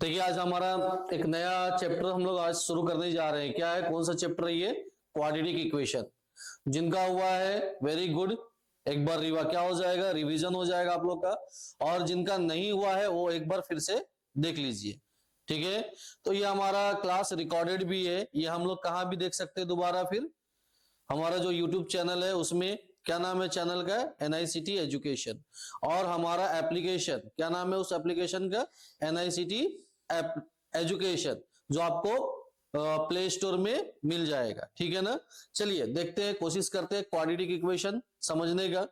देखिए आज हमारा एक नया चैप्टर हम लोग आज शुरू करने जा रहे हैं। क्या है, कौन सा चैप्टर है ये? Quadratic equation. जिनका हुआ है वेरी गुड, एक बार क्या हो जाएगा, रिवीजन हो जाएगा आप लोग का। और जिनका नहीं हुआ है वो एक बार फिर से देख लीजिए, ठीक है। तो ये हमारा क्लास रिकॉर्डेड भी है, ये हम लोग कहाँ भी देख सकते हैं दोबारा। फिर हमारा जो यूट्यूब चैनल है उसमें क्या नाम है चैनल का? एनआईसीटी एजुकेशन। और हमारा एप्लीकेशन क्या नाम है उस एप्लीकेशन का? एनआईसीटी एजुकेशन, जो आपको प्ले स्टोर में मिल जाएगा, ठीक है ना। चलिए देखते हैं, कोशिश करते हैं क्वाड्रेटिक इक्वेशन समझने का।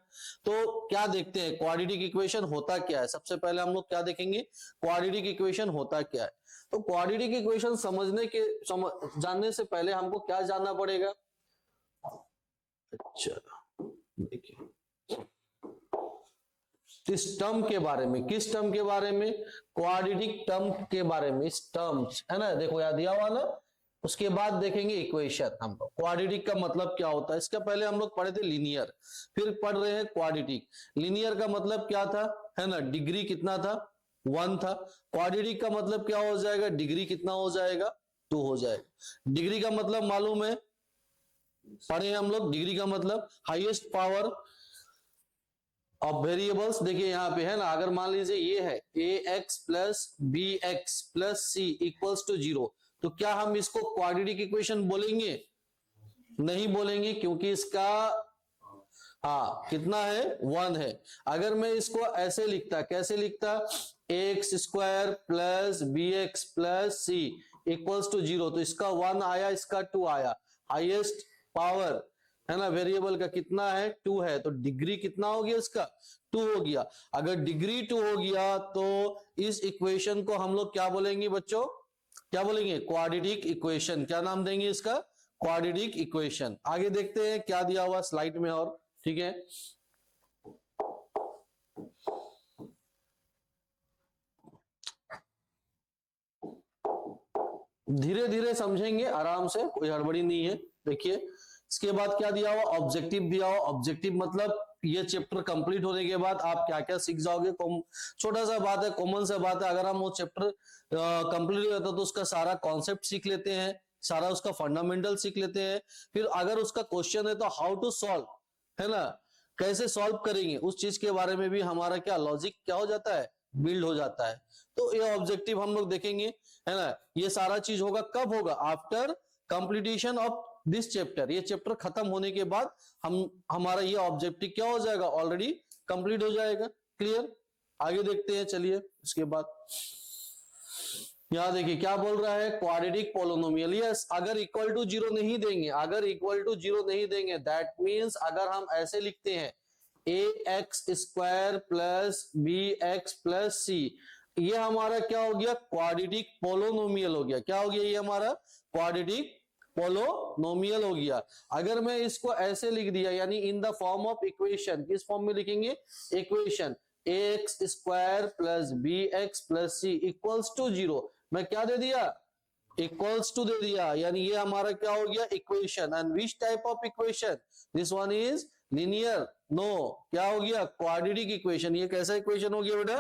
तो क्या देखते हैं, क्वाड्रेटिक इक्वेशन होता क्या है? सबसे पहले हम लोग क्या देखेंगे, क्वाड्रेटिक इक्वेशन होता क्या है। तो क्वाड्रेटिक इक्वेशन जानने से पहले हमको क्या जानना पड़ेगा? अच्छा देखिए, इस टर्म के बारे में, किस टर्म के बारे में? क्वाड्रेटिक टर्म के बारे में। इस टर्म्स है ना, देखो याद दिया हुआ ना। उसके बाद देखेंगे इक्वेशन। हम लोग क्वाड्रेटिक का मतलब क्या होता है, इसका पहले हम लोग पढ़े थे लीनियर, फिर पढ़ रहे हैं क्वाड्रेटिक। लीनियर का मतलब क्या था, है ना, डिग्री कितना था? 1 था। क्वाड्रेटिक का मतलब क्या हो जाएगा, डिग्री कितना हो जाएगा? 2 हो जाएगा। डिग्री का मतलब मालूम है, पढ़े हम लोग। डिग्री का मतलब हाईएस्ट पावर ऑफ वेरिएबल्स। देखिए यहां पे है ना, अगर मान लीजिए ये है ax plus B X plus C equals to 0, तो क्या हम इसको क्वाड्रेटिक इक्वेशन बोलेंगे? नहीं बोलेंगे, क्योंकि इसका कितना है? 1 है। अगर मैं इसको ऐसे लिखता, कैसे लिखता? X square plus B X plus C equals to 0, तो इसका 1 आया, इसका 2 आया। हाईएस्ट पावर है ना वेरिएबल का कितना है? 2 है। तो डिग्री कितना हो गया इसका? 2 हो गया। अगर डिग्री 2 हो गया तो इस इक्वेशन को हम लोग क्या बोलेंगे बच्चों? क्या बोलेंगे? Quadratic equation. क्या नाम देंगे इसका? Quadratic equation. आगे देखते हैं क्या दिया हुआ स्लाइड में, और ठीक है। धीरे धीरे समझेंगे, आराम से, कोई हड़बड़ी नहीं है। देखिए इसके बाद क्या दिया हुआ? ऑब्जेक्टिव दिया हुआ। ऑब्जेक्टिव मतलब ये चैप्टर कंप्लीट होने के बाद आप क्या क्या सीख जाओगे। छोटा सा बात है, कॉमन सा बात है। अगर हम वो चैप्टर कंप्लीट हो जाता तो उसका सारा कॉन्सेप्ट सीख लेते हैं, सारा उसका फंडामेंटल सीख लेते हैं। फिर अगर उसका क्वेश्चन है तो हाउ टू सॉल्व, है ना, कैसे सॉल्व करेंगे, उस चीज के बारे में भी हमारा क्या लॉजिक क्या हो जाता है? बिल्ड हो जाता है। तो ये ऑब्जेक्टिव हम लोग देखेंगे, है ना। ये सारा चीज होगा कब होगा? After completion of this chapter. ये चैप्टर खत्म होने के बाद हमारा ये ऑब्जेक्टिव क्या हो जाएगा? ऑलरेडी कंप्लीट हो जाएगा। क्लियर? आगे देखते हैं, चलिए। इसके बाद यहां देखिए क्या बोल रहा है, क्वाड्रेटिक पोलिनोमियल। यस, अगर इक्वल टू 0 नहीं देंगे, अगर इक्वल टू 0 नहीं देंगे, दैट मीन्स अगर हम ऐसे लिखते हैं A X square plus B X plus C, ये हमारा क्या हो गया? क्वाड्रेटिक पोलिनोमियल हो गया। क्या हो गया? ये हमारा क्वाड्रेटिक पोलिनोमियल हो गया। अगर मैं इसको ऐसे लिख दिया, यानी in the form of equation, किस फॉर्म में लिखेंगे? Equation X square plus B X plus C equals to 0, मैं क्या दे दिया? इक्वल्स टू दे दिया, यानी ये हमारा क्या हो गया? Equation. And which type of equation? This one is linear. No, क्या हो गया? Quadratic equation. ये कैसा इक्वेशन हो गया बेटा?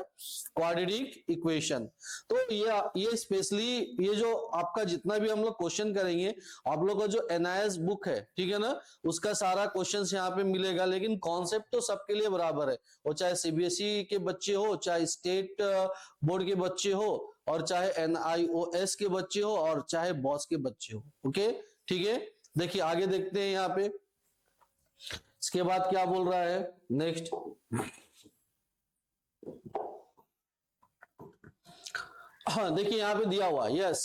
Quadratic equation. तो ये स्पेशली ये जो आपका जितना भी हम लोग क्वेश्चन करेंगे, आप लोग का जो एनआईएस बुक है, ठीक है ना, उसका सारा क्वेश्चन यहाँ पे मिलेगा। लेकिन कॉन्सेप्ट तो सबके लिए बराबर है, वो चाहे सीबीएसई के बच्चे हो, चाहे स्टेट बोर्ड के बच्चे हो, और चाहे एनआईओएस के बच्चे हो, और चाहे बॉस के बच्चे हो। ओके, ठीक है। देखिए आगे देखते हैं यहाँ पे। इसके बाद क्या बोल रहा है नेक्स्ट? हाँ देखिए यहां पे दिया हुआ, यस,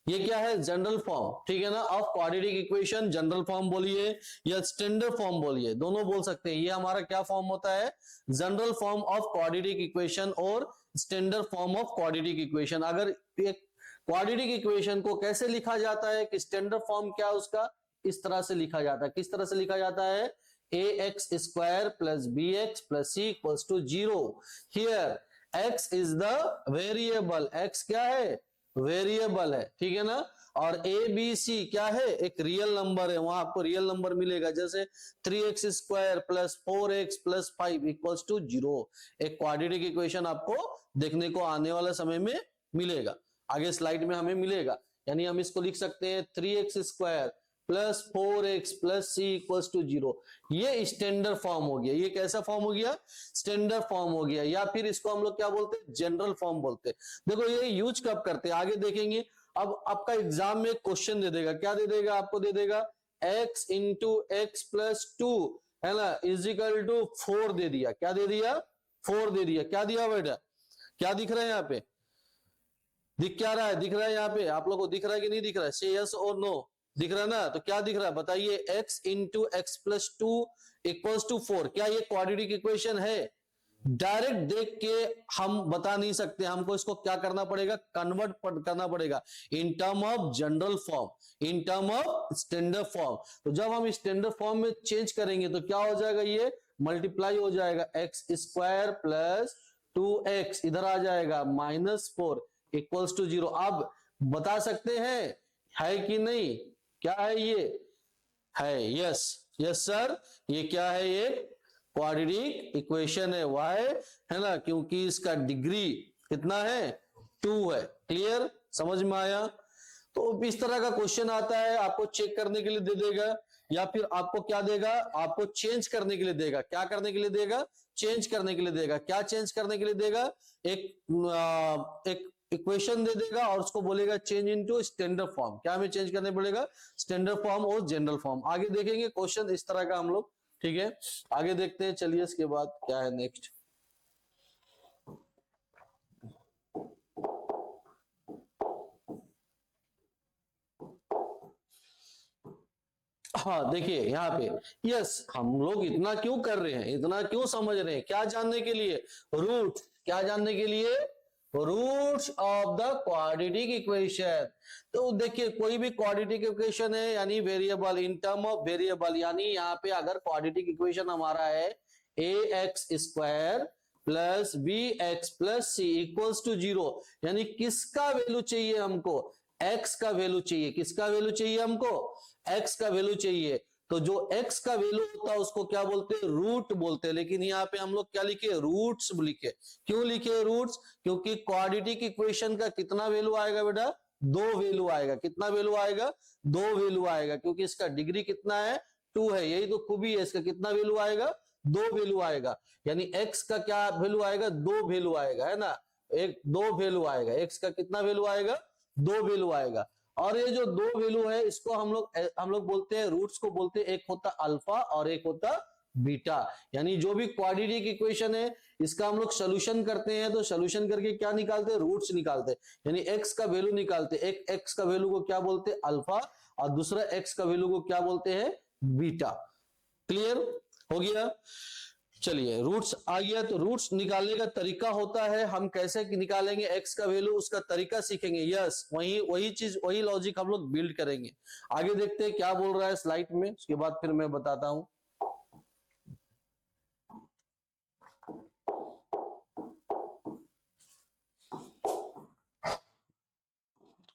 ये क्या है? जनरल फॉर्म, ठीक है ना, of quadratic equation. General form बोलिए या स्टैंडर्ड फॉर्म बोलिए, दोनों बोल सकते हैं। ये हमारा क्या फॉर्म होता है? General form of quadratic equation और standard form of quadratic equation. अगर एक क्वाड्रेटिक इक्वेशन को कैसे लिखा जाता है, कि स्टैंडर्ड फॉर्म क्या है उसका? इस तरह से लिखा जाता है। किस तरह से लिखा जाता है? A X square plus B X plus C equals to 0। Here x is the variable. x क्या है? वेरिएबल है, ठीक है ना। और ए बी सी क्या है, एक रियल नंबर है, वहां आपको रियल नंबर मिलेगा, जैसे 3x square plus 4x plus 5 equals to 0। एक क्वाड्रेटिक इक्वेशन आपको देखने को आने वाला समय में मिलेगा, आगे स्लाइड में हमें मिलेगा। यानी हम इसको लिख सकते हैं 3x square plus 4x plus C equals to 0। ये स्टैंडर्ड फॉर्म हो गया। ये कैसा फॉर्म हो गया, स्टैंडर्ड फॉर्म हो गया, या फिर इसको हम लोग क्या बोलते हैं, जनरल फॉर्म बोलते हैं। देखो ये यूज कब करते हैं आगे देखेंगे। अब आपका एग्जाम में क्वेश्चन दे देगा, क्या दे देगा आपको, दे देगा x इंटू एक्स प्लस 2 है ना इजिकल टू 4 दे दिया। क्या दे दिया, 4 दे दिया। क्या दिया बेटा, क्या दिख रहा है यहाँ पे, दिख क्या रहा है, दिख रहा है यहाँ पे आप लोग को, दिख रहा है कि नहीं दिख रहा है, से यस और नो, दिख रहा है ना। तो क्या दिख रहा है बताइए, x into X plus 2 equals to 4। क्या ये क्वाड्रेटिक इक्वेशन है, डायरेक्ट देख के हम बता नहीं सकते, हमको इसको क्या करना पड़ेगा, कन्वर्ट करना पड़ेगा इन term of general form, in term of standard form. तो जब हम स्टैंडर्ड फॉर्म में चेंज करेंगे तो क्या हो जाएगा, ये मल्टीप्लाई हो जाएगा, एक्स स्क्वायर प्लस 2x इधर आ जाएगा -4 इक्वल्स टू 0। अब बता सकते हैं है कि नहीं, क्या है ये, है, यस यस सर, ये क्या है, ये क्वाड्रेटिक इक्वेशन है, वाई है ना, क्योंकि इसका डिग्री कितना है, 2 है। क्लियर, समझ में आया। तो इस तरह का क्वेश्चन आता है, आपको चेक करने के लिए दे देगा, या फिर आपको क्या देगा, आपको चेंज करने के लिए देगा। क्या करने के लिए देगा, चेंज करने के लिए देगा। क्या चेंज करने के लिए देगा, एक इक्वेशन दे देगा और उसको बोलेगा चेंज इनटू स्टैंडर्ड फॉर्म। क्या हमें चेंज करने पड़ेगा, स्टैंडर्ड फॉर्म और जनरल फॉर्म। आगे देखेंगे क्वेश्चन इस तरह का हम लोग, ठीक है। आगे देखते हैं, चलिए इसके बाद क्या है नेक्स्ट। हाँ देखिए यहाँ पे, यस हम लोग इतना क्यों कर रहे हैं, इतना क्यों समझ रहे हैं, क्या जानने के लिए, रूट, क्या जानने के लिए, roots of the quadratic equation. तो देखिए कोई भी क्वाड्रेटिक इक्वेशन है, यानी variable, in term of variable, यानी यहाँ पे अगर क्वाड्रेटिक इक्वेशन हमारा है ax square plus bx plus c equals to 0, यानी किसका वैल्यू चाहिए हमको, x का वैल्यू चाहिए। किसका वैल्यू चाहिए हमको, x का वैल्यू चाहिए। तो जो x का वैल्यू होता है उसको क्या बोलते हैं, रूट बोलते हैं। लेकिन यहाँ पे हम लोग क्या लिखे, रूट्स लिखे। क्यों लिखे रूट्स, क्योंकि क्वाड्रेटिक इक्वेशन का कितना वैल्यू आएगा बेटा, 2 वैल्यू आएगा। कितना वैल्यू आएगा, 2 वैल्यू आएगा, क्योंकि इसका डिग्री कितना है, 2 है। यही तो खूबी है इसका, कितना वैल्यू आएगा, 2 वैल्यू आएगा। यानी x का क्या वैल्यू आएगा, 2 वैल्यू आएगा, है ना, 2 वैल्यू आएगा। x का कितना वैल्यू आएगा, 2 वैल्यू आएगा। और ये जो 2 वैल्यू है इसको हम लोग बोलते हैं, रूट्स को बोलते हैं, एक होता अल्फा और एक होता बीटा। यानी जो भी क्वाड्रेटिक इक्वेशन है इसका हम लोग सोल्यूशन करते हैं, तो सोल्यूशन करके क्या निकालते हैं, रूट्स निकालते हैं, यानी x का वैल्यू निकालते हैं। एक x का वैल्यू को क्या बोलते हैं, अल्फा, और दूसरा x का वैल्यू को क्या बोलते हैं, बीटा। क्लियर हो गया। चलिए रूट्स आ गया, तो रूट्स निकालने का तरीका होता है, हम कैसे निकालेंगे x का वैल्यू, उसका तरीका सीखेंगे। यस, वही चीज, वही लॉजिक हम लोग बिल्ड करेंगे। आगे देखते हैं क्या बोल रहा है स्लाइड में, उसके बाद फिर मैं बताता हूं।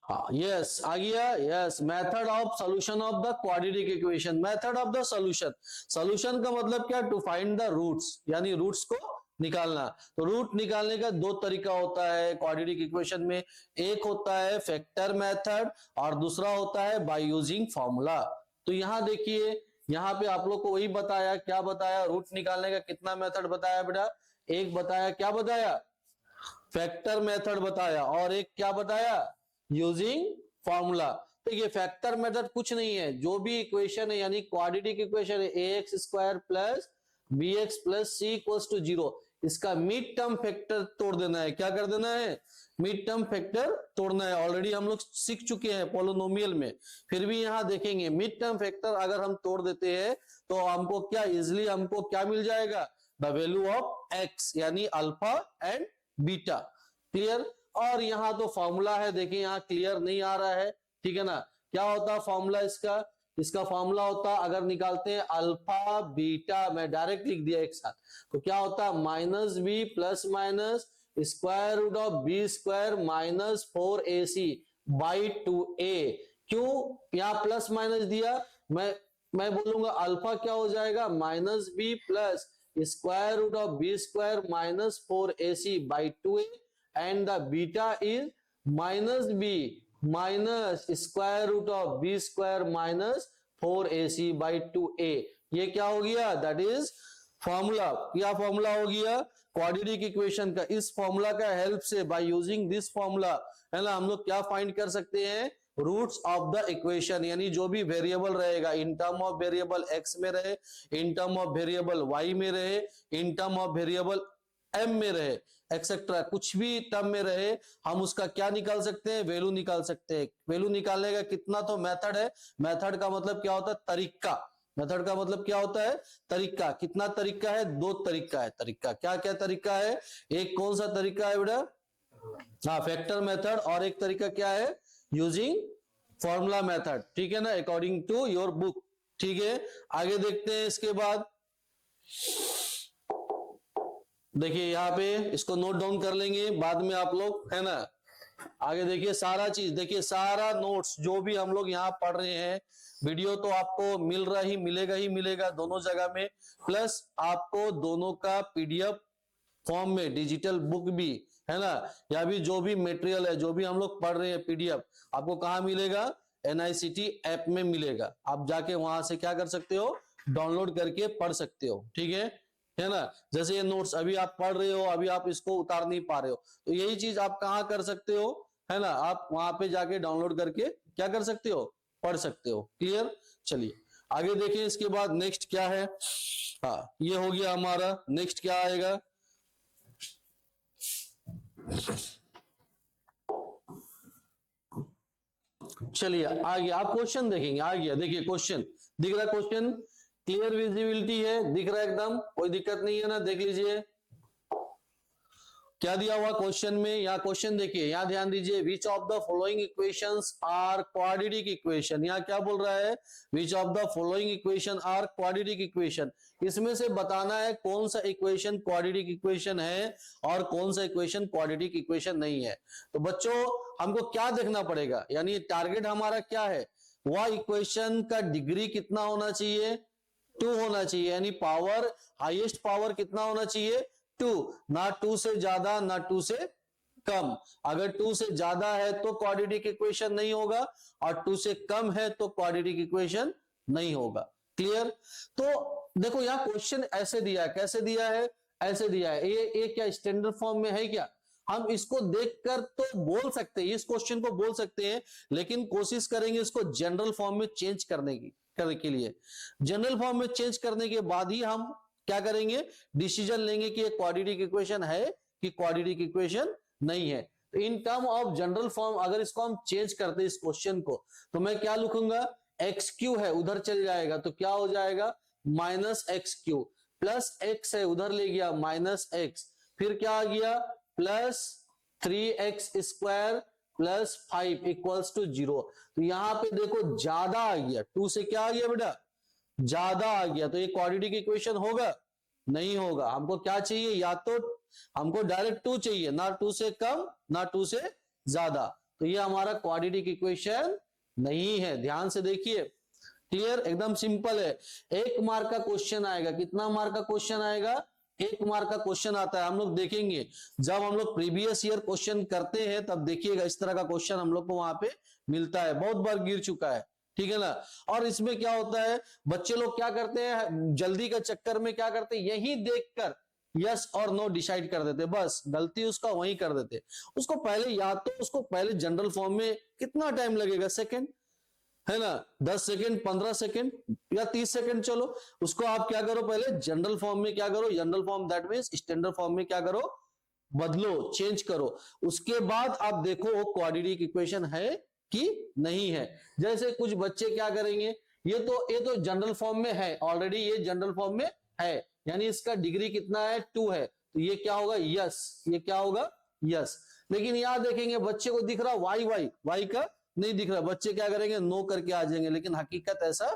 हाँ यस आ गया, yes, method of solution of the quadratic equation. Method of the solution, solution का मतलब क्या, टू फाइंड द रूट्स, यानी रूट्स को निकालना। तो रूट निकालने का 2 तरीका होता है क्वाड्रेटिक इक्वेशन में, एक होता है फैक्टर मेथड और दूसरा होता है बाय यूजिंग फॉर्मूला। तो यहाँ देखिए, यहाँ पे आप लोग को वही बताया, क्या बताया, रूट निकालने का कितना मेथड बताया बेटा, एक बताया, क्या बताया, फैक्टर मेथड बताया, और एक क्या बताया, यूजिंग फॉर्मूला। तो ये फैक्टर मेथड कुछ नहीं है, जो भी इक्वेशन है, यानी क्वाड्रेटिक इक्वेशन है ax square plus bx plus c equals to 0, इसका मिड टर्म फैक्टर तोड़ देना है। क्या कर देना है, मिड टर्म फैक्टर तोड़ना है। ऑलरेडी हम लोग सीख चुके हैं पॉलिनोमियल में, फिर भी यहाँ देखेंगे मिड टर्म फैक्टर अगर हम तोड़ देते हैं तो हमको क्या, इजिली हमको क्या मिल जाएगा, द वैल्यू ऑफ x, यानी अल्फा एंड बीटा। क्लियर। और यहाँ तो फॉर्मूला है, देखिए यहाँ क्लियर नहीं आ रहा है, ठीक है ना। क्या होता है फॉर्मूला इसका, इसका फॉर्मूला होता, अगर निकालते हैं अल्फा बीटा, मैं डायरेक्ट लिख दिया एक साथ, तो क्या होता है, minus B plus minus square root of B square minus 4ac by 2a। क्यों यहाँ प्लस माइनस दिया? मैं बोलूंगा अल्फा क्या हो जाएगा, minus B plus square root of B square minus 4ac by 2a and the beta is minus B minus square root of B square minus 4ac by 2a। ये क्या हो गया? That is formula. क्या formula हो गया? Quadratic equation का। इस formula का हेल्प से बाय यूजिंग दिस फॉर्मूला है ना, हम लोग क्या फाइंड कर सकते हैं? रूट्स ऑफ द इक्वेशन, यानी जो भी वेरिएबल रहेगा इन टर्म ऑफ वेरिएबल x में रहे, इन टर्म ऑफ वेरिएबल y में रहे, इन टर्म ऑफ वेरिएबल m में रहे, एक्सेट्रा कुछ भी टर्म में रहे, हम उसका क्या निकाल सकते हैं? वैल्यू निकाल सकते हैं। वैल्यू निकालने का कितना तो मेथड है। मेथड का मतलब क्या होता है? तरीका। मेथड का मतलब क्या होता है? तरीका। कितना तरीका है? 2 तरीका है। तरीका क्या क्या तरीका है? एक कौन सा तरीका है बेटा? हाँ, फैक्टर मेथड। और एक तरीका क्या है? Using formula method. ठीक है ना, अकॉर्डिंग टू योर बुक। ठीक है, आगे देखते हैं। इसके बाद देखिए यहाँ पे इसको नोट डाउन कर लेंगे बाद में आप लोग, है ना। आगे देखिए सारा चीज, देखिए सारा नोट्स जो भी हम लोग यहाँ पढ़ रहे हैं, वीडियो तो आपको मिलेगा ही मिलेगा दोनों जगह में, प्लस आपको दोनों का पीडीएफ फॉर्म में डिजिटल बुक भी, है ना, या भी जो भी मटेरियल है, जो भी हम लोग पढ़ रहे हैं पीडीएफ, आपको कहाँ मिलेगा? NICT ऐप में मिलेगा। आप जाके वहां से क्या कर सकते हो? डाउनलोड करके पढ़ सकते हो। ठीक है ना। जैसे ये नोट्स अभी आप पढ़ रहे हो, अभी आप इसको उतार नहीं पा रहे हो, तो यही चीज आप कहाँ कर सकते हो? है ना, आप वहां पे जाके डाउनलोड करके क्या कर सकते हो? पढ़ सकते हो। क्लियर? चलिए आगे देखें। इसके बाद नेक्स्ट क्या है? हाँ, ये हो गया हमारा। नेक्स्ट क्या आएगा? चलिए आ गया, आप क्वेश्चन देखेंगे। आ गया, देखिए क्वेश्चन दिख रहा है। क्वेश्चन क्लियर विजिबिलिटी है, दिख रहा है एकदम, कोई दिक्कत नहीं है ना। देख लीजिए क्या दिया हुआ क्वेश्चन में। यहाँ क्वेश्चन देखिए, यहाँ ध्यान दीजिए। Which of the following equations are quadratic equation. यहाँ क्या बोल रहा है? Which of the following equation are quadratic equation. इसमें से बताना है कौन सा इक्वेशन क्वाड्रेटिक इक्वेशन है और कौन सा इक्वेशन क्वाड्रेटिक इक्वेशन नहीं है। तो बच्चों हमको क्या देखना पड़ेगा? यानी टारगेट हमारा क्या है? वह इक्वेशन का डिग्री कितना होना चाहिए? 2 होना चाहिए। यानी पावर, हाईएस्ट पावर कितना होना चाहिए? 2। ना 2 से ज्यादा ना 2 से कम। अगर 2 से ज्यादा है तो क्वाड्रेटिक इक्वेशन नहीं होगा, और 2 से कम है तो क्वाड्रेटिक इक्वेशन नहीं होगा। क्लियर? तो देखो यहाँ क्वेश्चन ऐसे दिया है। कैसे दिया है? ऐसे दिया है। ये क्या स्टैंडर्ड फॉर्म में है क्या? हम इसको देखकर तो बोल सकते हैं, इस क्वेश्चन को बोल सकते हैं, लेकिन कोशिश करेंगे इसको जनरल फॉर्म में चेंज करने के लिए। जनरल फॉर्म में चेंज करने के बाद ही हम क्या करेंगे? डिसीजन लेंगे कि ये क्वाड्रेटिक इक्वेशन है कि क्वाड्रेटिक इक्वेशन नहीं है। तो इन टर्म ऑफ जनरल फॉर्म अगर इसको हम चेंज करते इस क्वेश्चन को, तो मैं क्या लिखूंगा? एक्स क्यू है, उधर चल जाएगा तो क्या हो जाएगा? Minus x Q, plus x है उधर ले गया माइनस एक्स, फिर क्या आ गया? Plus 3x square plus 5 equals to 0। तो यहां पे देखो ज्यादा आ गया, 2 से क्या आ गया बेटा? ज्यादा आ गया। तो ये क्वाड्रेटिक इक्वेशन होगा? नहीं होगा। हमको क्या चाहिए? या तो हमको डायरेक्ट 2 चाहिए, ना 2 से कम ना 2 से ज्यादा। तो ये हमारा क्वाड्रेटिक इक्वेशन नहीं है। ध्यान से देखिए। क्लियर? एकदम सिंपल है। 1 मार्क का क्वेश्चन आएगा। कितना मार्क का क्वेश्चन आएगा? 1 मार्क का क्वेश्चन आता है। हम लोग देखेंगे जब हम लोग प्रीवियस ईयर क्वेश्चन करते हैं तब देखिएगा इस तरह का क्वेश्चन हम लोग को वहां पे मिलता है। बहुत बार गिर चुका है। ठीक है ना। और इसमें क्या होता है, बच्चे लोग क्या करते हैं, जल्दी का चक्कर में क्या करते हैं, यही देखकर यस और नो डिसाइड कर देते, बस गलती उसका वही कर देते। उसको पहले या तो उसको पहले जनरल फॉर्म में कितना टाइम लगेगा? सेकंड, है ना, 10 सेकंड, 15 सेकंड या 30 सेकंड, चलो उसको आप क्या करो, पहले जनरल फॉर्म में क्या करो, general form that means standard form में क्या करो, बदलो, चेंज करो। उसके बाद आप देखो वो क्वाड्रेटिक इक्वेशन है कि नहीं है। जैसे कुछ बच्चे क्या करेंगे, ये तो जनरल फॉर्म में है ऑलरेडी, ये जनरल फॉर्म में है, यानी इसका डिग्री कितना है, 2 है, तो ये क्या होगा, यस, ये क्या होगा, यस। लेकिन यहां देखेंगे बच्चे को दिख रहा वाई वाई, वाई का नहीं दिख रहा, बच्चे क्या करेंगे, नो करके आ जाएंगे, लेकिन हकीकत ऐसा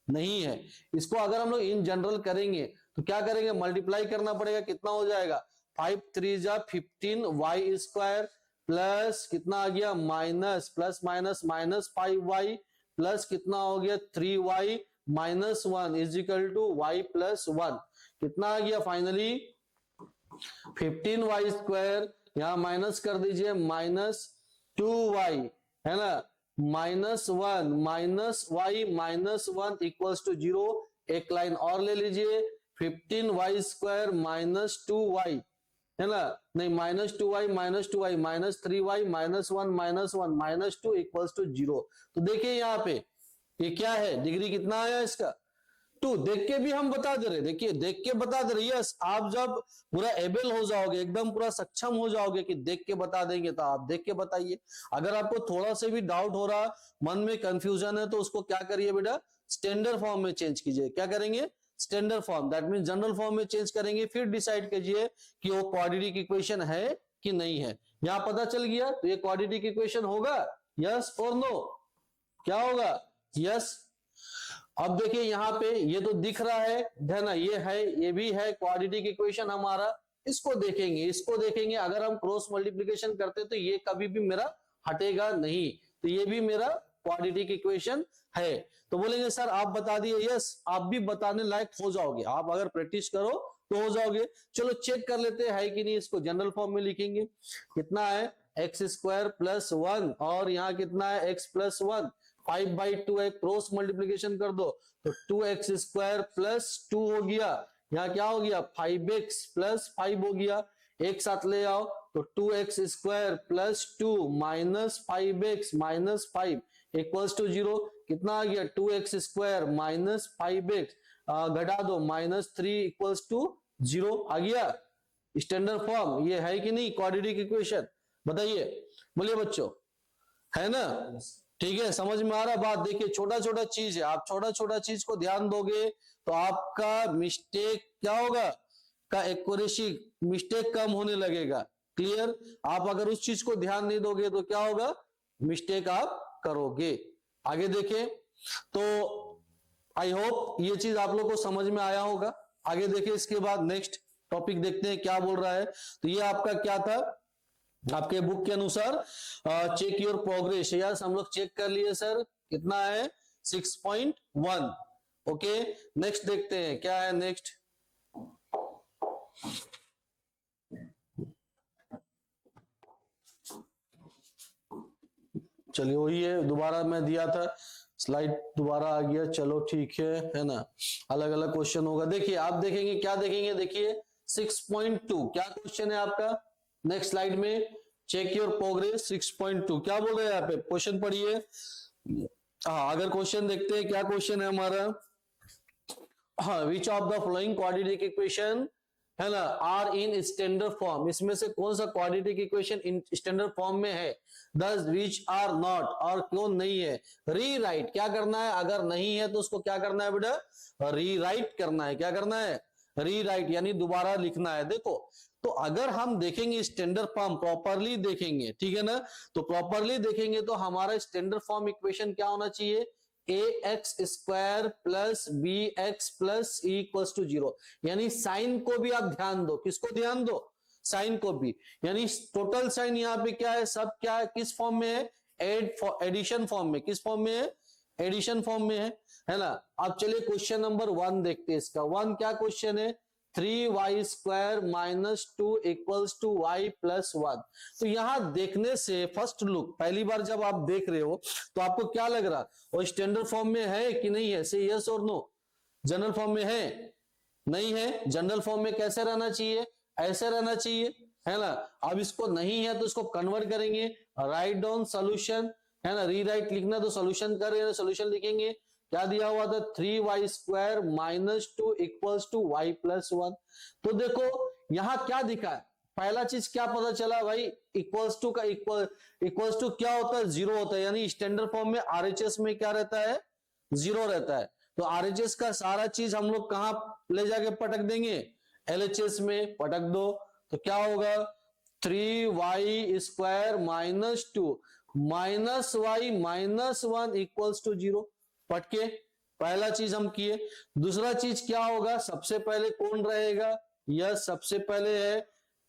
नहीं है। इसको अगर हम लोग इन जनरल करेंगे तो क्या करेंगे, मल्टीप्लाई करना पड़ेगा, कितना हो जाएगा, 5 3 जा 15 वाई स्क्वायर प्लस कितना आ गया minus plus minus minus 5y plus कितना हो गया 3y minus 1 is equal to y plus 1 कितना आ गया फाइनली 15y स्क्वायर यहां माइनस कर दीजिए माइनस 2y है ना -1 minus y minus 1 equals to 0 एक लाइन और ले लीजिए 15y स्क्वायर माइनस 2y है ना नहीं -2y minus 2y minus 3y minus 1 minus 2 equals to 0। तो देखिए यहाँ पे ये क्या है डिग्री कितना आया इसका 2 देख के भी हम बता दे रहे देखिए देख के बता दे रहे यस आप जब पूरा एबल हो जाओगे एकदम पूरा सक्षम हो जाओगे कि देख के बता देंगे तो आप देख के बताइए। अगर आपको थोड़ा सा भी डाउट हो रहा मन में कंफ्यूजन है तो उसको क्या करिए बेटा स्टैंडर्ड फॉर्म में चेंज कीजिए। क्या करेंगे standard form that mean general form में चेंज करेंगे फिर डिसाइड कीजिए कि वो क्वाड्रेटिक इक्वेशन है कि नहीं है। यहां पता चल गया तो ये क्वाड्रेटिक इक्वेशन होगा यस और नो क्या होगा यस। अब देखिए यहाँ पे ये तो दिख रहा है ना ये भी है क्वाड्रेटिक इक्वेशन हमारा इसको देखेंगे अगर हम क्रॉस मल्टीप्लिकेशन करते तो ये कभी भी मेरा हटेगा नहीं तो ये भी मेरा क्वाड्रेटिक इक्वेशन है। तो बोलेंगे सर आप बता दिए यस आप भी बताने लायक हो जाओगे आप अगर प्रैक्टिस करो तो हो जाओगे। चलो चेक कर लेते हैं कि नहीं इसको जनरल फॉर्म में लिखेंगे कितना है एक्स स्क्वायर प्लस 1 और यहाँ कितना है एक्स प्लस 1 5/2 है क्रॉस मल्टीप्लिकेशन कर दो तो 2x स्क्वायर प्लस 2 हो गया यहाँ क्या हो गया 5x प्लस 5 हो गया एक साथ ले आओ तो 2x square plus 2 minus 5x minus 5 equals to 0 कितना आ गया 2x स्क्वायर माइनस 5x घटा दो माइनस 3 इक्वल्स टू 0 आ गया स्टैंडर्ड फॉर्म। ये है कि नहीं क्वाड्रेटिक इक्वेशन बताइए बोलिए बच्चों है ना ठीक है समझ में आ रहा बात। देखिए छोटा छोटा चीज है आप छोटा छोटा चीज को ध्यान दोगे तो आपका मिस्टेक क्या होगा का एक्यूरेसी मिस्टेक कम होने लगेगा क्लियर। आप अगर उस चीज को ध्यान नहीं दोगे तो क्या होगा मिस्टेक आप करोगे। आगे देखें तो आई होप ये चीज आप लोग को समझ में आया होगा। आगे देखें इसके बाद नेक्स्ट टॉपिक देखते हैं क्या बोल रहा है। तो ये आपका क्या था आपके बुक के अनुसार चेक योर प्रोग्रेस यस हम लोग चेक कर लिए सर कितना है 6.1 ओके। नेक्स्ट देखते हैं क्या है नेक्स्ट चलिए वही है दोबारा मैं दिया था स्लाइड दोबारा आ गया चलो ठीक है ना अलग अलग क्वेश्चन होगा। देखिए आप देखेंगे क्या देखेंगे देखिए 6.2 क्या क्वेश्चन है आपका नेक्स्ट स्लाइड में चेक योर प्रोग्रेस 6.2 क्या बोल रहे हैं यहाँ पे क्वेश्चन पढ़िए। हाँ अगर क्वेश्चन देखते हैं क्या क्वेश्चन है हमारा हाँ विच of the following quadratic equation है ना आर इन स्टैंडर्ड फॉर्म इसमें से कौन सा quadratic equation in standard form में है दस विच आर नॉट और क्यों नहीं है। रीराइट क्या करना है अगर नहीं है तो उसको क्या करना है बेटा रीराइट करना है क्या करना है रीराइट यानी दोबारा लिखना है। देखो तो अगर हम देखेंगे स्टैंडर्ड फॉर्म प्रॉपरली देखेंगे ठीक है ना तो प्रॉपरली देखेंगे तो हमारा स्टैंडर्ड फॉर्म इक्वेशन क्या होना चाहिए ax square plus bx plus e equals to 0 यानी साइन को भी आप ध्यान दो किसको ध्यान दो साइन को भी यानी टोटल साइन यहाँ पे क्या है सब क्या है किस फॉर्म में है एडिशन फॉर्म में किस फॉर्म में है एडिशन फॉर्म में है ना। अब चलिए क्वेश्चन नंबर 1 देखते हैं इसका 1 क्या क्वेश्चन है 3y square minus 2 equals to y plus 1। तो यहां देखने से फर्स्ट लुक पहली बार जब आप देख रहे हो तो आपको क्या लग रहा वो स्टैंडर्ड फॉर्म में है कि नहीं है से यस और नो जनरल फॉर्म में है नहीं है जनरल फॉर्म में कैसे रहना चाहिए ऐसे रहना चाहिए है ना। अब इसको नहीं है तो इसको कन्वर्ट करेंगे राइट डाउन सोल्यूशन है ना रीराइट लिखना तो सोल्यूशन करेंगे सोल्यूशन लिखेंगे क्या दिया हुआ था 3y square minus 2 equals to y plus 1। तो देखो यहां क्या दिखा है पहला चीज क्या पता चला भाई इक्वल्स टू का इक्वल्स टू क्या होता है 0 होता है यानी स्टैंडर्ड फॉर्म में RHS में क्या रहता है 0 रहता है। तो RHS का सारा चीज हम लोग कहां ले जाके पटक देंगे LHS में पटक दो तो क्या होगा 3y square minus 2 minus y minus 1 equals to 0 पटके पहला चीज हम किए। दूसरा चीज क्या होगा सबसे पहले कौन रहेगा यह सबसे पहले है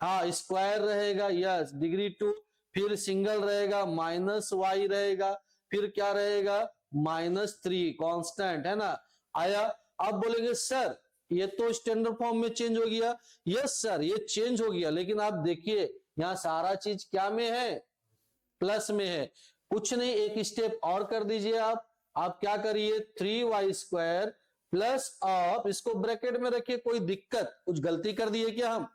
हाँ स्क्वायर रहेगा, यस डिग्री 2, फिर सिंगल रहेगा माइनस वाई रहेगा, फिर क्या रहेगा -3 कांस्टेंट है ना। आया। आप बोलेंगे सर ये तो स्टैंडर्ड फॉर्म में चेंज हो गया। यस सर ये चेंज हो गया, लेकिन आप देखिए यहाँ सारा चीज क्या में है, प्लस में है। कुछ नहीं, एक स्टेप और कर दीजिए आप क्या करिए 3y² प्लस आप इसको ब्रैकेट में रखिए। कोई दिक्कत, कुछ गलती कर दिए क्या हम?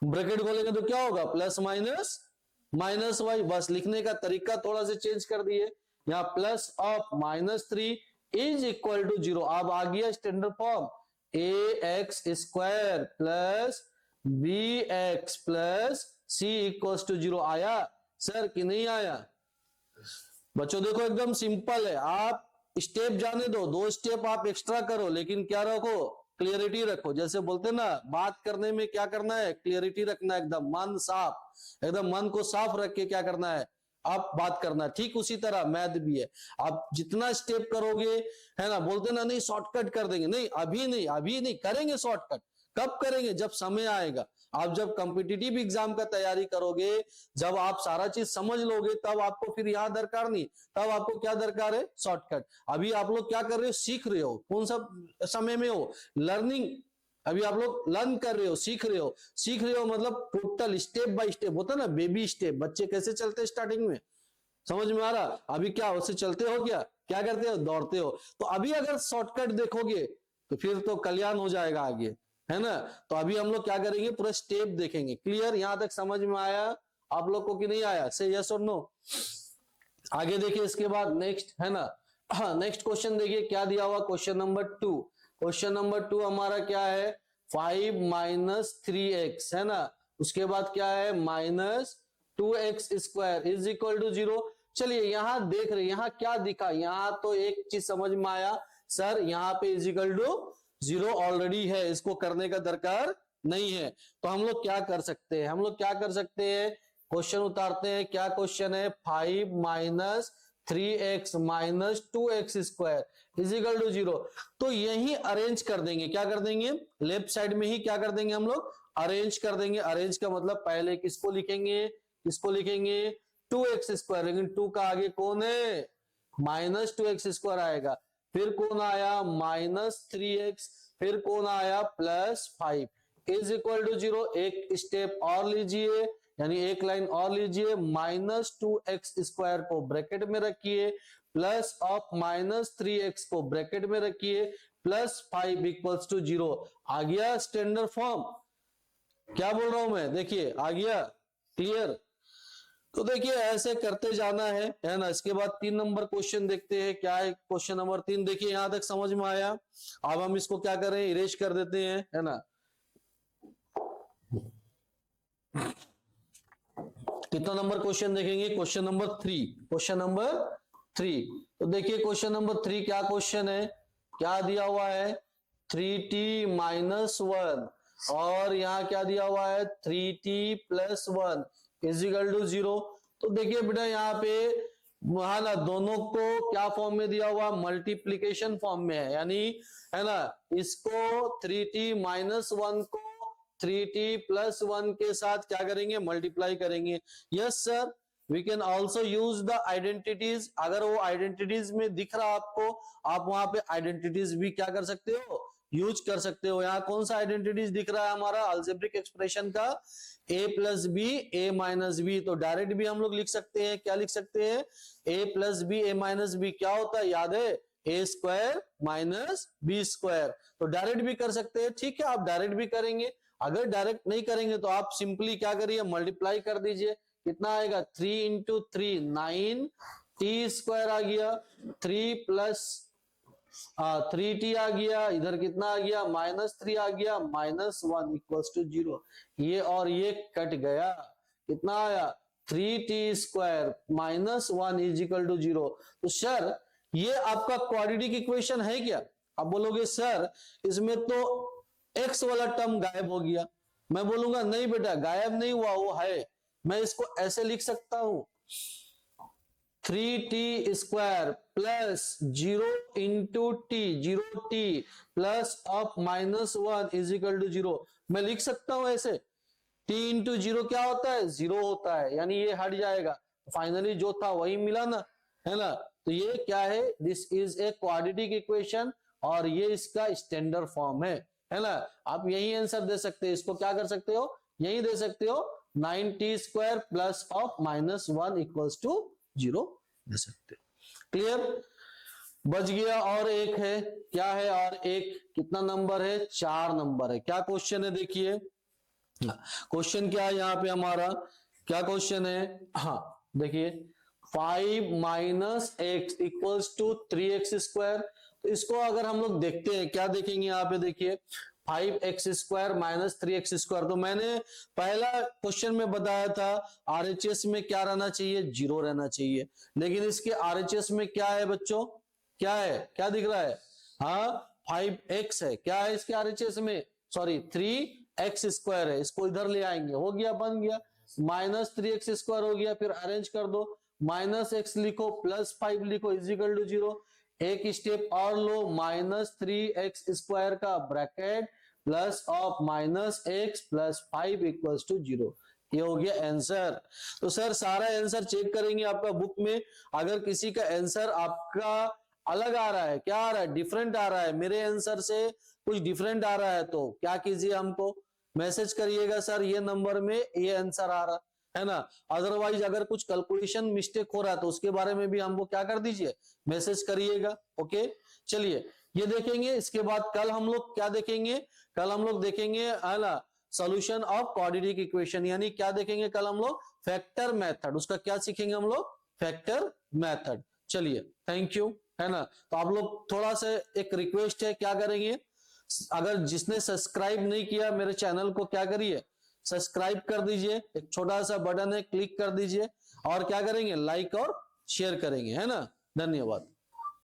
ब्रैकेट खोलेंगे तो क्या होगा प्लस माइनस माइनस वाई, बस लिखने का तरीका थोड़ा सा चेंज कर दिए। यहाँ plus of -3 is equal to 0। अब आ गया standard form ax² plus bx plus c equal to 0। आया सर कि नहीं आया? बच्चों देखो एकदम सिंपल है, आप स्टेप जाने दो, 2 स्टेप आप एक्स्ट्रा करो, लेकिन क्या रखो क्लियरिटी रखो। जैसे बोलते ना बात करने में क्या करना है, क्लियरिटी रखना है, एकदम मन साफ, एकदम मन को साफ रख के क्या करना है आप बात करना है। ठीक उसी तरह मैथ भी है, आप जितना स्टेप करोगे है ना, बोलते ना नहीं शॉर्टकट कर देंगे, नहीं अभी नहीं करेंगे शॉर्टकट, कब करेंगे जब समय आएगा। आप जब कॉम्पिटिटिव एग्जाम का तैयारी करोगे, जब आप सारा चीज समझ लोगे, तब आपको फिर यहां दरकार नहीं, तब आपको क्या दरकार है शॉर्टकट। अभी आप लोग क्या कर रहे हो, सीख रहे हो, कौन सा समय में हो, लर्निंग। अभी आप लोग लर्न कर रहे हो, सीख रहे हो मतलब टोटल स्टेप बाय स्टेप होता है ना, बेबी स्टेप। बच्चे कैसे चलते हैं स्टार्टिंग में, समझ में आ रहा? अभी क्या उससे चलते हो, क्या करते हो, दौड़ते हो। तो अभी अगर शॉर्टकट देखोगे तो फिर तो कल्याण हो जाएगा आगे, है ना। तो अभी हम लोग क्या करेंगे, पूरा स्टेप देखेंगे। क्लियर, यहां तक समझ में आया आप लोग को कि नहीं आया? से यस और नो। आगे देखिए इसके बाद नेक्स्ट है ना, नेक्स्ट क्वेश्चन देखिए क्या दिया हुआ, क्वेश्चन नंबर 2। क्वेश्चन नंबर 2 हमारा क्या है, 5 - 3x है ना, उसके बाद क्या है -2x² इज इक्वल टू 0। चलिए यहां देख रहे, यहां क्या दिखा, यहां तो एक चीज समझ में आया सर, यहां पे इज इक्वल टू 0 ऑलरेडी है, इसको करने का दरकार नहीं है। तो हम लोग क्या कर सकते हैं, क्वेश्चन उतारते हैं। क्या क्वेश्चन है, 5 - 3x - 2x² is equal to 0। तो यही अरेंज कर देंगे, क्या कर देंगे, लेफ्ट साइड में ही क्या कर देंगे हम लोग, अरेंज कर देंगे। अरेंज का मतलब पहले किसको लिखेंगे, 2x², लेकिन 2 का आगे कौन है, -2x² आएगा। फिर कौन आया -3x, फिर कौन आया +5 इज इक्वल टू 0। एक स्टेप और लीजिए, यानी एक लाइन और लीजिए, -2x² को ब्रैकेट में रखिए, प्लस ऑफ -3x को ब्रैकेट में रखिए, +5 इक्वल्स टू 0। आ गया स्टैंडर्ड फॉर्म, क्या बोल रहा हूं मैं, देखिए आ गया क्लियर। तो देखिए ऐसे करते जाना है ना। इसके बाद 3 नंबर क्वेश्चन देखते हैं, क्या है क्वेश्चन नंबर 3। देखिए यहां तक समझ में आया, अब हम इसको क्या करें, इरेज कर देते हैं, है ना। कितना नंबर क्वेश्चन देखेंगे, क्वेश्चन नंबर 3। तो देखिए क्वेश्चन नंबर 3 क्या क्वेश्चन है, क्या दिया हुआ है 3t - 1 और यहाँ क्या दिया हुआ है 3t + 1 इज इक्वल टू 0। तो देखिए बेटा यहाँ पे वहां ना दोनों को क्या फॉर्म में दिया हुआ, मल्टीप्लीकेशन फॉर्म में है, यानी है ना, इसको 3t - 1 को 3t + 1 के साथ क्या करेंगे, मल्टीप्लाई करेंगे। Yes sir, we can also use the identities. अगर वो आइडेंटिटीज में दिख रहा आपको, आप वहां पे आइडेंटिटीज भी क्या कर सकते हो, यूज कर सकते हो। यहाँ कौन सा आइडेंटिटीज दिख रहा है हमारा, अलजेब्रिक एक्सप्रेशन का a + b a - b। तो डायरेक्ट भी हम लोग लिख सकते हैं, क्या लिख सकते हैं, a + b a - b क्या होता है, याद है, a² - b²। तो डायरेक्ट भी कर सकते हैं, ठीक है, आप डायरेक्ट भी करेंगे। अगर डायरेक्ट नहीं करेंगे तो आप सिंपली क्या करिए, मल्टीप्लाई कर दीजिए। कितना आएगा, 3 × 3 9 t² आ गया, 3 + 3t आ गया, इधर कितना आ गया -3 आ गया, -1 इक्वल्स टू 0। ये और ये कट गया, कितना आया 3t² - 1 इज इक्वल टू 0। तो सर ये आपका क्वाड्रेटिक इक्वेशन है क्या? आप बोलोगे सर इसमें तो x वाला टर्म गायब हो गया। मैं बोलूंगा नहीं बेटा गायब नहीं हुआ, वो है। मैं इसको ऐसे लिख सकता हूं, 3t² + 0 × t 0t + of -1 is equal to 0। मैं लिख सकता हूं ऐसे, t इंटू जीरो क्या होता है, 0 होता है, यानी ये हट जाएगा, फाइनली जो था वही मिला ना, है ना। तो ये क्या है, this is a quadratic equation और ये इसका स्टैंडर्ड फॉर्म है ना। आप यही आंसर दे सकते हैं, इसको क्या कर सकते हो, यही दे सकते हो, 9t square plus of -1 equals to 0 दे सकते हो। क्लियर, बच गया। और एक है, क्या है, और एक कितना नंबर है, 4 नंबर है। क्या क्वेश्चन है, देखिए क्वेश्चन क्या है यहाँ पे हमारा, क्या क्वेश्चन है, हाँ देखिए 5 minus X equals to 3x square. तो इसको अगर हम लोग देखते हैं, क्या देखेंगे यहाँ पे, देखिए 5x square minus 3x square. तो मैंने पहला क्वेश्चन में बताया था आरएचएस में क्या रहना चाहिए, 0 रहना चाहिए, लेकिन इसके आरएचएस में क्या है बच्चों, क्या है, क्या दिख रहा है, हाँ 5x है, क्या है इसके आरएचएस में, सॉरी 3x स्क्वायर है, इसको इधर ले आएंगे, हो गया, बन गया, माइनस 3x स्क्वायर हो गया, फिर अरेंज कर दो, माइनस एक्स लिखो प्लस 5 लिखो इजिकल टू 0, एक स्टेप और लो, माइनस 3x स्क्वायर का bracket plus of minus X plus 5 equals to 0। ये हो गया आंसर। तो सर सारा आंसर चेक करेंगे आपका बुक में, अगर किसी का आंसर आपका अलग आ रहा है, क्या आ रहा है, डिफरेंट आ रहा है, मेरे आंसर से कुछ डिफरेंट आ रहा है, तो क्या कीजिए, हमको मैसेज करिएगा, सर ये नंबर में ये आंसर आ रहा है ना। अदरवाइज अगर कुछ कैलकुलेशन मिस्टेक हो रहा है तो उसके बारे में भी हमको क्या कर दीजिए, मैसेज करिएगा। ओके, चलिए ये देखेंगे, इसके बाद कल हम लोग क्या देखेंगे, कल हम लोग देखेंगे है ना सॉल्यूशन ऑफ क्वाड्रेटिक इक्वेशन, यानी क्या देखेंगे कल हम लोग, फैक्टर मेथड, उसका क्या सीखेंगे हम लोग, फैक्टर मेथड। चलिए थैंक यू, है ना। तो आप लोग थोड़ा सा एक रिक्वेस्ट है, क्या करेंगे, अगर जिसने सब्सक्राइब नहीं किया मेरे चैनल को, क्या करिए, सब्सक्राइब कर दीजिए, एक छोटा सा बटन है, क्लिक कर दीजिए, और क्या करेंगे, लाइक और शेयर करेंगे, है ना। धन्यवाद।